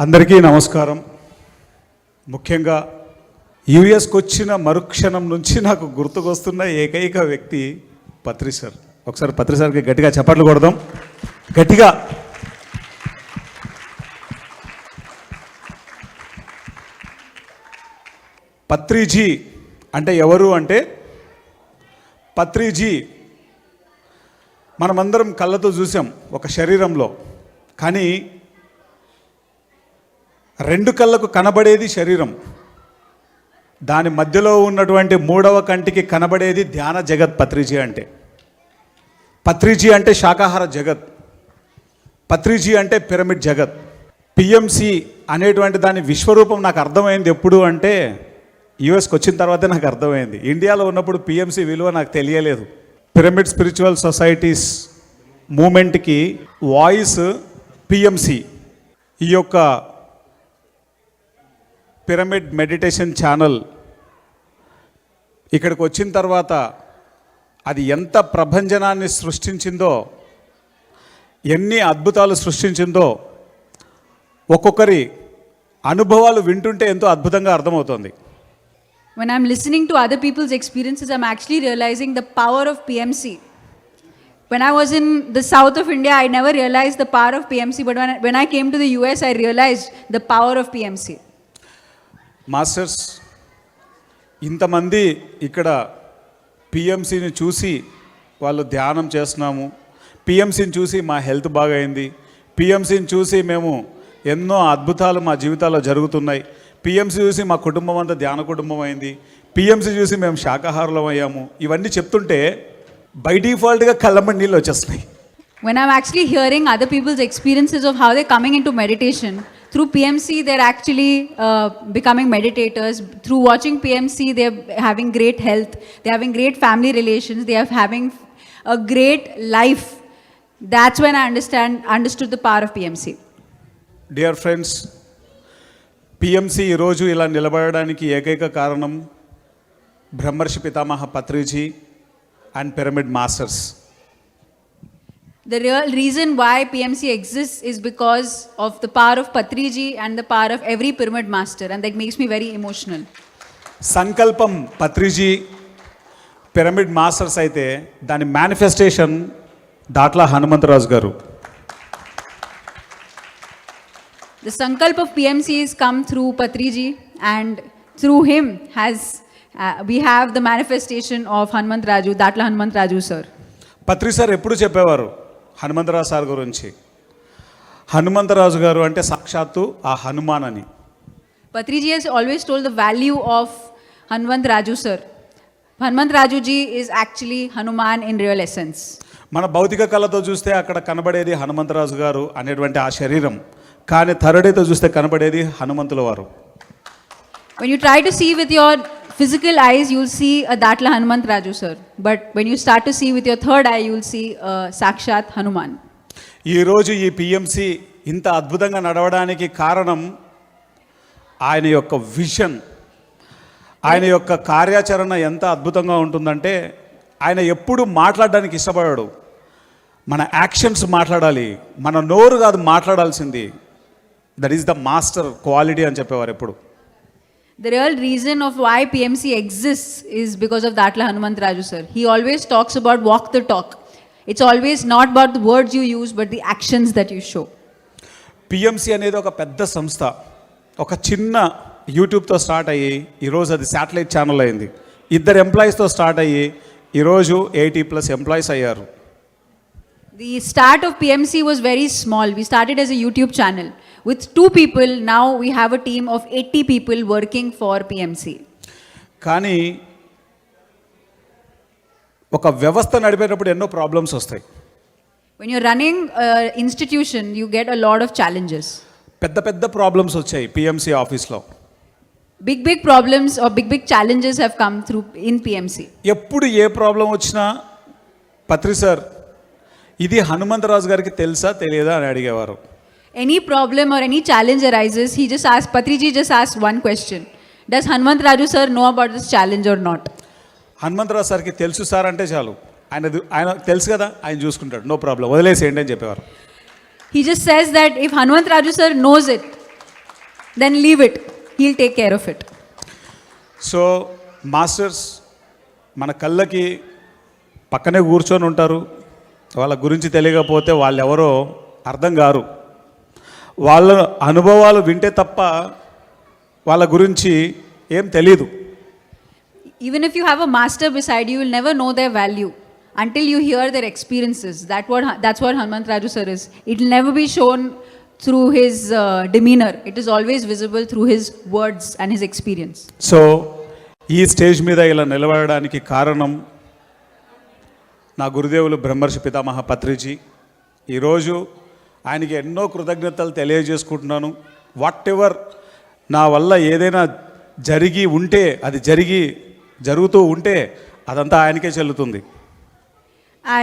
అందరికీ నమస్కారం. ముఖ్యంగా యూఎస్కి వచ్చిన మరుక్షణం నుంచి నాకు గుర్తుకొస్తున్న ఏకైక వ్యక్తి పత్రి సార్. ఒకసారి పత్రి సార్కి గట్టిగా చప్పట్లు కొడదాం. గట్టిగా. పత్రిజీ అంటే ఎవరు అంటే, పత్రిజీ మనమందరం కళ్ళతో చూసాం ఒక శరీరంలో, కానీ రెండు కళ్ళకు కనబడేది శరీరం, దాని మధ్యలో ఉన్నటువంటి మూడవ కంటికి కనబడేది ధ్యాన జగత్. పత్రిజీ అంటే, పత్రిజీ అంటే శాకాహార జగత్, పత్రిజీ అంటే పిరమిడ్ జగత్. పిఎంసి అనేటువంటి దాని విశ్వరూపం నాకు అర్థమైంది ఎప్పుడు అంటే, యూఎస్కి వచ్చిన తర్వాతే నాకు అర్థమైంది. ఇండియాలో ఉన్నప్పుడు పిఎంసి విలువ నాకు తెలియలేదు. పిరమిడ్ స్పిరిచువల్ సొసైటీస్ మూమెంట్కి వాయిస్ పిఎంసి. ఈ యొక్క పిరమిడ్ మెడిటేషన్ ఛానల్ ఇక్కడికి వచ్చిన తర్వాత అది ఎంత ప్రభంజనాన్ని సృష్టించిందో, ఎన్ని అద్భుతాలు సృష్టించిందో ఒక్కొక్కరి అనుభవాలు వింటుంటే ఎంతో అద్భుతంగా అర్థమవుతుంది. When I'm listening to other people's experiences, I'm actually realizing the power of PMC. When I was in the south of India, I never realized the power of PMC, but when I came to the US, I realized the power of PMC. Masters, ఇంతమంది ఇక్కడ పిఎంసిని చూసి వాళ్ళు ధ్యానం చేస్తున్నాము, పిఎంసిని చూసి మా health బాగైంది, పిఎంసిని చూసి మేము ఎన్నో అద్భుతాలు మా జీవితాల్లో జరుగుతున్నాయి, పిఎంసి చూసి మా కుటుంబం అంతా ధ్యాన కుటుంబం అయింది, పిఎంసి చూసి మేము శాకాహారులం అయ్యాము, ఇవన్నీ చెప్తుంటే బై డిఫాల్ట్గా కళ్ళమ్మడి నీళ్ళు వచ్చేస్తున్నాయి. When I'm actually hearing other people's experiences of how they're coming into meditation, through PMC they're actually becoming meditators. Through watching PMC, they're having great health, they're having great family relations, they are having a great life. That's when I understood the power of PMC. Dear friends, PMC ఈరోజు ఇలా నిలబడడానికి ఏకైక కారణం బ్రహ్మర్షి పితామహ Patriji and pyramid masters. The real reason why PMC exists is because of the power of Patriji and the power of every pyramid master, and that makes me very emotional. సంకల్పం Patriji, pyramid masters అయితే దాని manifestation Datla Hanumantharaju గారు. The sankalp of PMC has come through Patriji, and through him we have the manifestation of Hanumantaraju, Datla Hanumantaraju sir. Patri sir ఎప్పుడు చెప్పేవారు Hanumantharaju sir గురించి, హనుమంతరాజు గారు అంటే సాక్షాత్తు ఆ హనుమాన్ అని. Patriji has always told the value of Hanumantaraju sir. Hanumantaraju ji is actually Hanuman in real essence. మన భౌతిక కళతో చూస్తే అక్కడ కనబడేది హనుమంతరాజు గారు అనేటువంటి ఆ శరీరం, కానీ థర్డేతో చూస్తే కనబడేది హనుమంతుల వారు. When you try to see with your physical eyes, you'll see a Datla Hanumantaraju sir, but when you start to see with your third eye, you'll see Sakshat Hanuman. ఈరోజు ఈ పిఎంసి ఇంత అద్భుతంగా నడవడానికి కారణం ఆయన యొక్క విజన్, ఆయన యొక్క కార్యాచరణ ఎంత అద్భుతంగా ఉంటుందంటే, ఆయన ఎప్పుడు మాట్లాడడానికి ఇష్టపడాడు. మన యాక్షన్స్ మాట్లాడాలి, మన నోరు కాదు మాట్లాడాల్సింది. That is the master quality అని చెప్పేవారు ఎప్పుడు. The real reason of why PMC exists is because of Datla Hanumantaraju sir. He always talks about walk the talk. It's always not about the words you use, but the actions that you show. PMC అనేది ఒక పెద్ద సంస్థ. ఒక చిన్న యూట్యూబ్తో start అయ్యి ఈరోజు అది satellite channel అయింది. 2 ఎంప్లాయీస్తో స్టార్ట్ అయ్యి ఈరోజు 80+ ఎంప్లాయీస్ అయ్యారు. The start of PMC was very small. We started as a YouTube channel with 2 people. Now we have a team of 80 people working for PMC. కానీ ఒక వ్యవస్థ నడిపేటప్పుడు ఎన్నో ప్రాబ్లమ్స్ వస్తాయి. When you're running an institution, you get a lot of challenges. పెద్ద పెద్ద problems వచ్చాయి PMC ఆఫీస్లో. Big problems or big challenges have come through in PMC. ఎప్పుడు ఏ ప్రాబ్లం వచ్చినా పత్రి సార్ ఇది హనుమంతరాజు గారికి తెలుసా తెలియదా అని అడిగేవారు. Any problem or any challenge arises, he just asks, Patriji just asks one question: does Hanumantaraju sir know about this challenge or not? Hanumantharaju సార్కి తెలుసు సార్ అంటే చాలు, ఆయన తెలుసు కదా, ఆయన చూసుకుంటాడు, నో ప్రాబ్లం, వదిలేసేయండి అని చెప్పేవారు. He just says that if Hanumantaraju sir knows it, then leave it. He'll take care of it. So masters మన కళ్ళకి పక్కనే కూర్చొని ఉంటారు. వాళ్ళ గురించి తెలియకపోతే వాళ్ళు ఎవరో అర్థం కారు. వాళ్ళ అనుభవాలు వింటే తప్ప వాళ్ళ గురించి ఏం తెలీదు. Even if you have a master beside you, you'll never know their value until you hear their experiences. That's what Hanmant Raju sir is. It will never be shown through his demeanor. It is always visible through his words and his experience. So ఈ stage మీద ఇలా నిలబడడానికి కారణం నా గురుదేవులు బ్రహ్మర్షి పితామహ పత్రిజీ. ఈరోజు ఆయనకి ఎన్నో కృతజ్ఞతలు తెలియజేసుకుంటున్నాను. వాట్ ఎవర్ నా వల్ల ఏదైనా జరిగి ఉంటే, అది జరుగుతూ ఉంటే అదంతా ఆయనకే చెల్లుతుంది.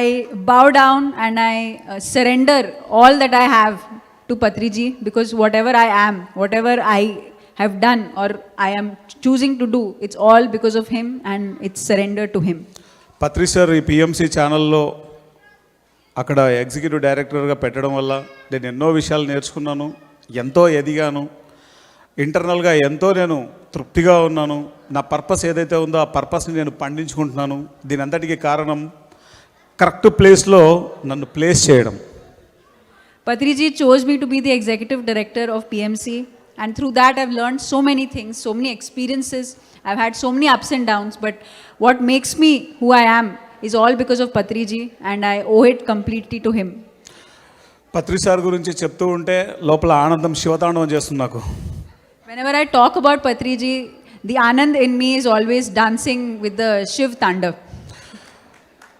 I bow down and I surrender all that I have to Patriji, because whatever I am, whatever I have done or I am choosing to do, it's all because of him and it's surrender to him. Patri sir ఈ PMC ఛానల్లో అక్కడ executive డైరెక్టర్గా పెట్టడం వల్ల నేను ఎన్నో విషయాలు నేర్చుకున్నాను, ఎంతో ఎదిగాను. ఇంటర్నల్గా ఎంతో నేను తృప్తిగా ఉన్నాను. నా పర్పస్ ఏదైతే ఉందో ఆ పర్పస్ని నేను పండించుకుంటున్నాను. దీని అంతటికీ కారణం కరెక్ట్ ప్లేస్లో నన్ను ప్లేస్ చేయడం. Patriji chose me to be the executive director of PMC, and through that I've learned so many things, so many experiences. I've had so many ups and downs, but what makes me who I am is all because of Patriji, and I owe it completely to him. Patri sir గురించి చెప్తూ ఉంటే లోపల ఆనందం శివతాండవం చేస్తుంది నాకు. Whenever I talk about Patriji, the Anand in me is always dancing with the Shiv Tandav.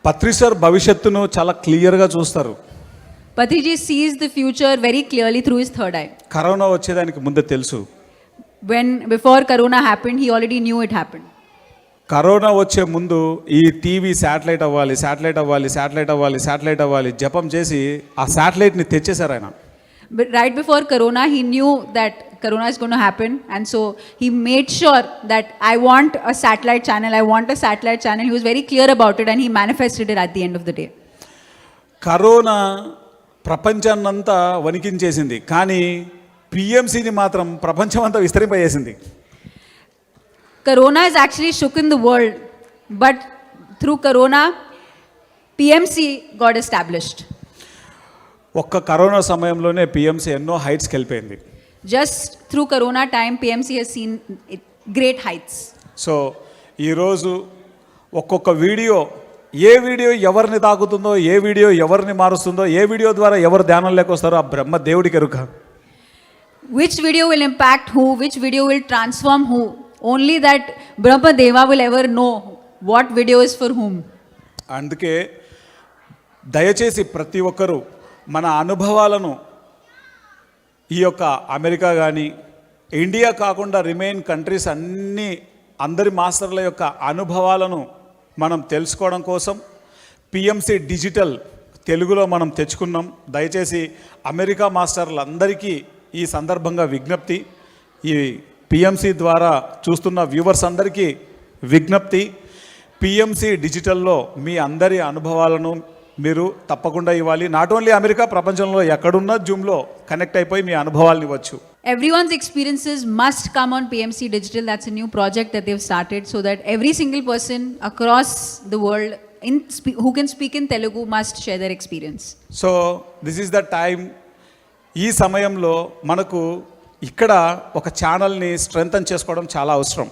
Patri sir భవిష్యత్తును చాలా క్లియర్గా చూస్తారు. Patriji sees the future very clearly through his third eye. Corona వచ్చేదానికి ముందే తెలుసు. Before Corona happened, he already knew it happened. Corona వచ్చే ముందు ఈ టీవీ శాటిలైట్ అవ్వాలి జపం చేసి ఆ శాటిలైట్ని తెచ్చేశారు ఆయన. But right before Corona, he knew that Corona is going to happen, and so he made sure that I want a satellite channel. He was very clear about it, and he manifested it at the end of the day. Corona ప్రపంచాన్నంతా వణికించేసింది, కానీ పిఎంసిని మాత్రం ప్రపంచమంతా విస్తరింపజేసింది. Corona is actually shook in the world, but through Corona, PMC got established. ఒక్క corona సమయంలోనే PMC ఎన్నో హైట్స్కి వెళ్ళిపోయింది. Just through Corona time, PMC has seen great heights. So ఈరోజు ఒక్కొక్క వీడియో, ఏ వీడియో ఎవరిని తాకుతుందో, ఏ వీడియో ఎవరిని మారుస్తుందో, ఏ వీడియో ద్వారా ఎవరు ధ్యానంలోకి వస్తారో ఆ బ్రహ్మ దేవుడికి ఎరుక. Which video will impact who, which video will transform who, only that Brahma Deva will ever know what video is for whom. అందుకే దయచేసి ప్రతి ఒక్కరూ మన అనుభవాలను ఈ యొక్క అమెరికా కానీ ఇండియా కాకుండా రిమైన్ కంట్రీస్ అందరి మాస్టర్ల యొక్క అనుభవాలను మనం తెలుసుకోవడం కోసం పిఎంసి డిజిటల్ తెలుగులో మనం తెచ్చుకున్నాం. దయచేసి అమెరికా మాస్టర్లందరికీ ఈ సందర్భంగా విజ్ఞప్తి, ఈ పిఎంసి ద్వారా చూస్తున్న వ్యూవర్స్ అందరికీ విజ్ఞప్తి, పిఎంసి డిజిటల్లో మీ అందరి అనుభవాలను మీరు తప్పకుండా ఇవ్వాలి. నాట్ ఓన్లీ అమెరికా, ప్రపంచంలో ఎక్కడున్నా జూమ్లో కనెక్ట్ అయిపోయి మీ అనుభవాలను ఇవ్వచ్చు. Everyone's experiences must come on PMC Digital. That's a new project that they've started, so that every single person across the world who can speak in Telugu must share their experience. So this is the time. ఈ సమయంలో మనకు ఇక్కడ ఒక ఛానల్ని strengthen చేసుకోవడం చాలా అవసరం.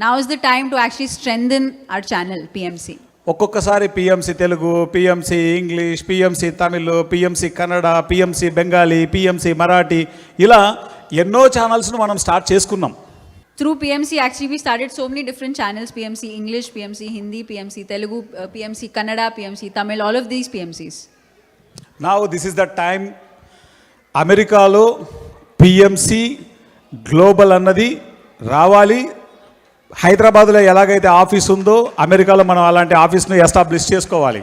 Now is the time to actually strengthen our channel, PMC. ఒక్కొక్కసారి PMC Telugu, PMC English, PMC Tamil, PMC Kannada, PMC Bengali, PMC Marathi, ఇలా ఎన్నో ఛానల్స్ను మనం స్టార్ట్ చేసుకున్నాం. Through PMC, actually, we started so many different channels: PMC English, PMC Hindi, PMC Telugu, PMC Kannada, PMC Tamil, all of these PMCs. Now this is the time. అమెరికాలో PMC global అన్నది రావాలి. హైదరాబాద్లో ఎలాగైతే office ఉందో అమెరికాలో మనం అలాంటి ఆఫీస్ను establish చేసుకోవాలి.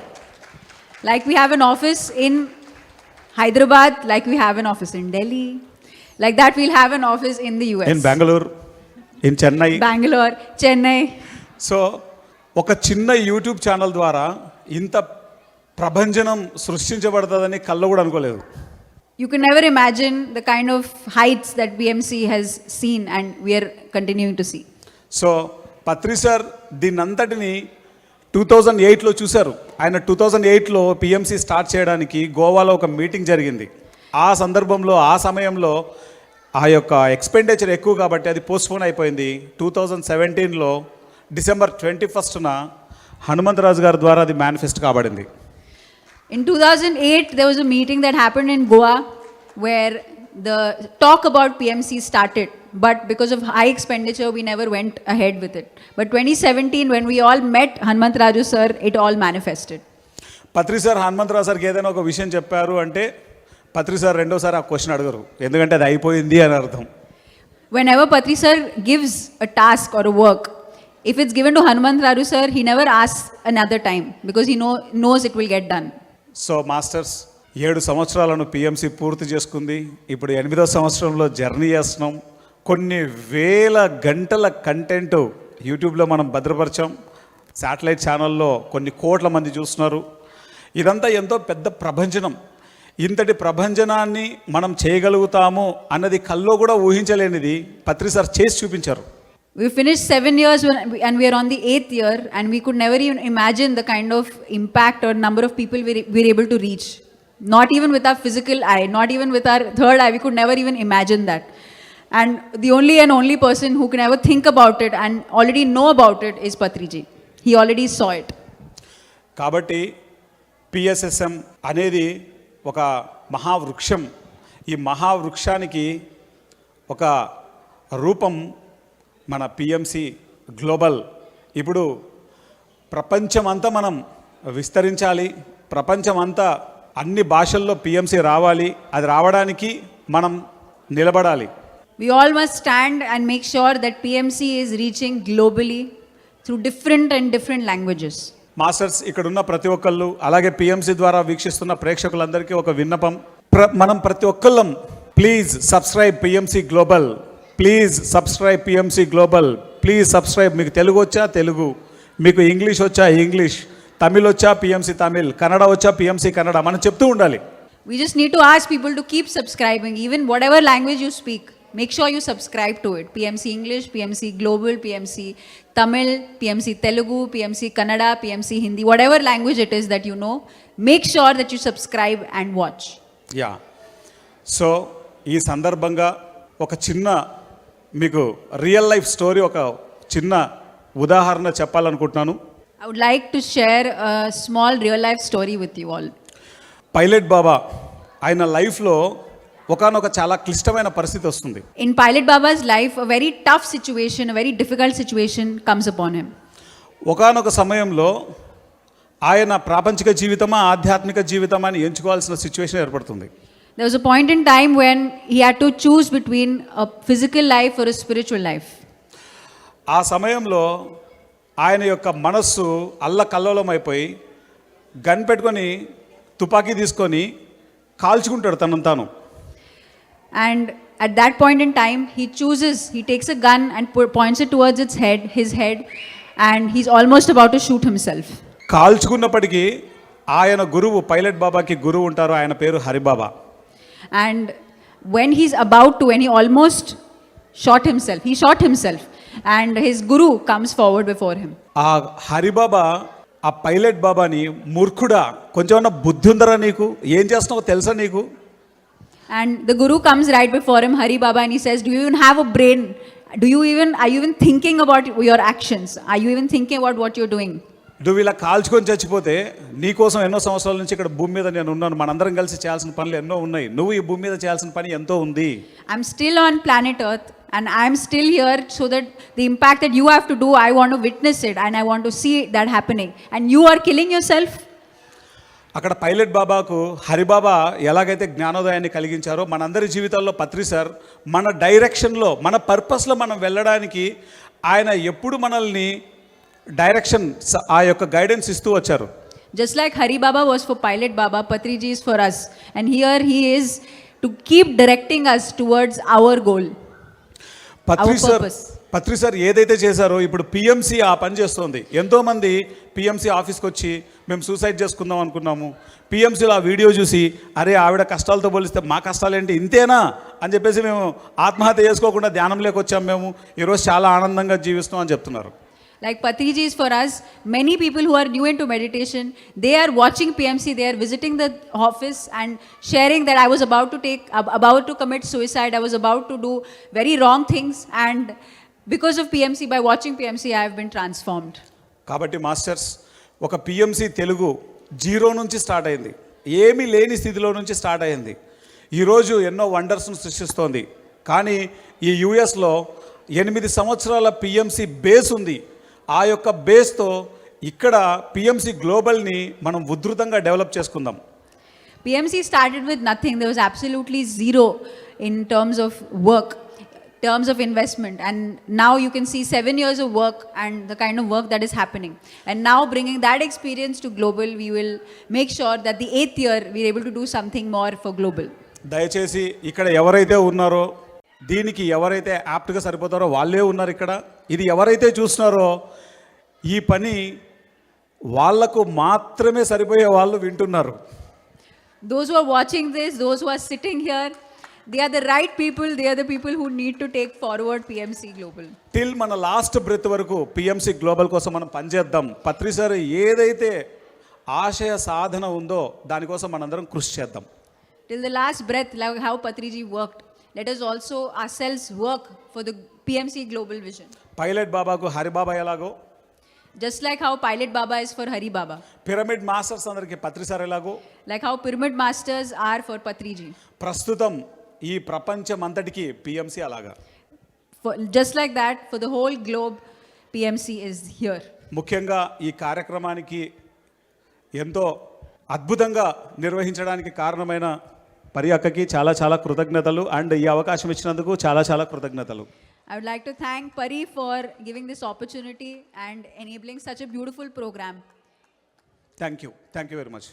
Like we have an office in Hyderabad, like we have an office in Delhi, like that we'll have an office in the US. In Bangalore, in Chennai. Bangalore, Chennai. So ఒక చిన్న YouTube channel ద్వారా ఇంత ప్రభంజనం సృష్టించబడుతుందని కళ్ళు కూడా అనుకోలేదు. You can never imagine the kind of heights that PMC has seen and we are continuing to see. So Patri sir దీన్నంతటిని 2008లో చూశారు. ఆయన 2008లో పిఎంసి స్టార్ట్ చేయడానికి గోవాలో ఒక మీటింగ్ జరిగింది. ఆ సందర్భంలో ఆ సమయంలో ఆ యొక్క ఎక్స్పెండిచర్ ఎక్కువ కాబట్టి అది పోస్ట్పోన్ అయిపోయింది. 2017లో డిసెంబర్ 21న హనుమంతరాజు గారి ద్వారా అది manifest కాబడింది. In 2008, there was a meeting that happened in Goa where the talk about PMC started. But because of high expenditure, we never went ahead with it. But 2017, when we all met Hanumantaraju sir, it all manifested. Patri sir Hanumantharao సార్కి ఏదైనా ఒక విషయం చెప్పారు అంటే పత్రి sir రెండోసారి ఆ question అడగరు, ఎందుకంటే అది అయిపోయింది అని అర్థం. Whenever Patri sir gives a task or a work, if it's given to Hanumantaraju sir, he never asks another time because he knows it will get done. So masters 7 సంవత్సరాలను PMC పూర్తి చేసుకుంది. ఇప్పుడు 8వ సంవత్సరంలో జర్నీ చేస్తున్నాం. కొన్ని వేల గంటల కంటెంట్ యూట్యూబ్లో మనం భద్రపరిచాం. శాటిలైట్ ఛానల్లో కొన్ని కోట్ల మంది చూస్తున్నారు. ఇదంతా ఎంతో పెద్ద ప్రభంజనం. ఇంతటి ప్రభంజనాన్ని మనం చేయగలుగుతాము అన్నది కల్లో కూడా ఊహించలేనిది పత్రి సార్ చేసి చూపించారు. We finished 7 years and we are on the 8th year and we could never even imagine the kind of impact or number of people we're able to reach. Not even with our physical eye, not even with our third eye, we could never even imagine that. And the only person who can ever think about it and already know about it is Patriji. He already saw it. కాబట్టి PSSM అనేది ఒక మహావృక్షం. ఈ మహావృక్షానికి ఒక రూపం మన PMC global. ఇప్పుడు ప్రపంచమంతా మనం విస్తరించాలి, ప్రపంచమంతా అన్ని భాషల్లో పిఎంసి రావాలి. అది రావడానికి మనం నిలబడాలి. We all must stand and make sure that PMC is reaching globally through different languages. Masters ఇక్కడున్న ప్రతి ఒక్కళ్ళు అలాగే పిఎంసి ద్వారా వీక్షిస్తున్న ప్రేక్షకులందరికీ ఒక విన్నపం. మనం ప్రతి ఒక్కళ్ళం please subscribe PMC global, please subscribe PMC global, please subscribe. మీకు తెలుగు వచ్చా తెలుగు, మీకు ఇంగ్లీష్ వచ్చా ఇంగ్లీష్, తమిళ్ వచ్చా పిఎంసి తమిళ్, కన్నడ వచ్చా పిఎంసి కన్నడ, మనం చెప్తూ ఉండాలి. We just need to ask people to keep subscribing, even whatever language you speak. Make sure you subscribe to it. PMC English, PMC Global, PMC Tamil, PMC Telugu, PMC Kannada, PMC Hindi, whatever language it is that you know, make sure that you subscribe and watch. Yeah. So ఈ సందర్భంగా ఒక చిన్న మీకు real life story, ఒక చిన్న ఉదాహరణ చెప్పాలనుకుంటున్నాను. I would like to share a small real life story with you all. Pilot Baba ఆయన లైఫ్లో ఒకానొక చాలా క్లిష్టమైన పరిస్థితి వస్తుంది. In Pilot Baba's life, a very tough situation, a very difficult situation comes upon him. ఒకానొక సమయంలో ఆయన ప్రాపంచిక జీవితమా ఆధ్యాత్మిక జీవితమా అని ఎంచుకోవాల్సిన సిచ్యువేషన్ ఏర్పడుతుంది. There was a point in time when he had to choose between a physical life or a spiritual life. ఆ సమయంలో ఆయన యొక్క మనస్సు అల్లకల్లోలమైపోయి గన్ పెట్టుకొని తుపాకీ తీసుకొని కాల్చుకుంటాడు తనను తాను. And at that point in time, he takes a gun and points it towards his head, and he's almost about to shoot himself. కాల్చుకున్నప్పటికీ ఆయన గురువు, పైలట్ బాబాకి గురువు ఉంటారు, ఆయన పేరు హరిబాబా. And when he almost shot himself, and his guru comes forward before him. ఆ హరిబాబా ఆ pilot బాబాని మూర్ఖుడా, కొంచెమన్నా బుద్ధి ఉందరా నీకు, ఏం చేస్తున్నావో తెలుసా నీకు? And the guru comes right before him, Hari Baba, and he says, do you even have a brain? Are you even thinking about your actions? Are you even thinking about what you're doing? నువ్వు ఇలా కాల్చుకొని చచ్చిపోతే నీకోసం ఎన్నో సంవత్సరాల నుంచి ఇక్కడ భూమి మీద నేను ఉన్నాను, మనందరం కలిసి చేయాల్సిన పనులు ఎన్నో ఉన్నాయి, నువ్వు ఈ భూమి మీద చేయాల్సిన పని ఎంతో ఉంది. I'm still on planet Earth and I'm still here so that the impact that you have to do, I want to witness it and I want to see that happening. And you are killing yourself? అక్కడ pilot బాబాకు హరిబాబా ఎలాగైతే జ్ఞానోదయాన్ని కలిగించారో మనందరి జీవితాల్లో పత్రి sir మన డైరెక్షన్లో, మన పర్పస్లో మనం వెళ్ళడానికి ఆయన ఎప్పుడు మనల్ని డైరెక్షన్, ఆ యొక్క గైడెన్స్ ఇస్తూ వచ్చారు. Just like Hari Baba was for Pilot Baba, Patriji is for us. And here he is to keep directing us towards our goal. purpose. Patri sir ఏదైతే చేశారో ఇప్పుడు పిఎంసి ఆ పని చేస్తోంది. ఎంతోమంది పిఎంసి ఆఫీస్కి వచ్చి మేము సూసైడ్ చేసుకుందాం అనుకున్నాము, పిఎంసీలో ఆ వీడియో చూసి అరే ఆవిడ కష్టాలతో పోలిస్తే మా కష్టాలు ఏంటి ఇంతేనా అని చెప్పేసి మేము ఆత్మహత్య చేసుకోకుండా ధ్యానంలోకి వచ్చాము, మేము ఈరోజు చాలా ఆనందంగా జీవిస్తున్నాం అని చెప్తున్నారు. Like Patriji is for us, many people who are new into meditation, they are watching PMC, they are visiting the office and sharing that I was about to commit suicide, I was about to do very wrong things, and because of PMC, by watching PMC, I have been transformed. కాబట్టి masters, ఒక PMC Telugu zero నుంచి start అయింది, ఏమీ లేని స్థితిలో నుంచి start అయింది, ఈరోజు ఎన్నో వండర్స్ను సృష్టిస్తోంది. కానీ ఈ యుఎస్లో 8 సంవత్సరాల పిఎంసి బేస్ ఉంది. ఆ యొక్క బేస్తో ఇక్కడ పిఎంసి గ్లోబల్ని మనం ఉధృతంగా డెవలప్ చేసుకుందాం. PMC started with nothing, there was absolutely zero in terms of work, terms of investment, and now you can see 7 years of work and the kind of work that is happening. And now bringing that experience to global, we will make sure that the 8th year we are able to do something more for global. దయచేసి ఇక్కడ ఎవరైతే ఉన్నారో, దీనికి ఎవరైతే యాప్ట్గా సరిపోతారో వాళ్ళే ఉన్నారు ఇక్కడ. ఇది ఎవరైతే చూస్తున్నారో ఈ పని వాళ్లకు మాత్రమే సరిపోయే వాళ్ళు వింటున్నారు. Those who are watching this, those who are sitting here, they are the right people, they are the people who need to take forward PMC Global. Till మన లాస్ట్ బ్రెత్ వరకు పిఎంసి గ్లోబల్ కోసం మనం పనిచేద్దాం. పత్రి sir ఏదైతే ఆశయ సాధన ఉందో దానికోసం మనందరం కృషి చేద్దాం. Till the last breath, like how Patriji worked, let us also ourselves work for the PMC Global vision. Pilot బాబాకు హరిబాబా ఎలాగో, Just like how Pilot Baba is for Hari Baba. Pyramid masters అందరికి పత్రి సార్ ఎలాగో, Like how Pyramid Masters are for Patriji. ప్రస్తుతం ఈ ప్రపంచం అంతటికి PMC అలాగా. Just like that, for the whole globe, PMC is here. ముఖ్యంగా ఈ కార్యక్రమానికి ఎంతో అద్భుతంగా నిర్వహించడానికి కారణమైన పరి అక్కకి చాలా చాలా కృతజ్ఞతలు, అండ్ ఈ అవకాశం ఇచ్చినందుకు చాలా చాలా కృతజ్ఞతలు. I would like to thank Pari for giving this opportunity and enabling such a beautiful program. Thank you very much.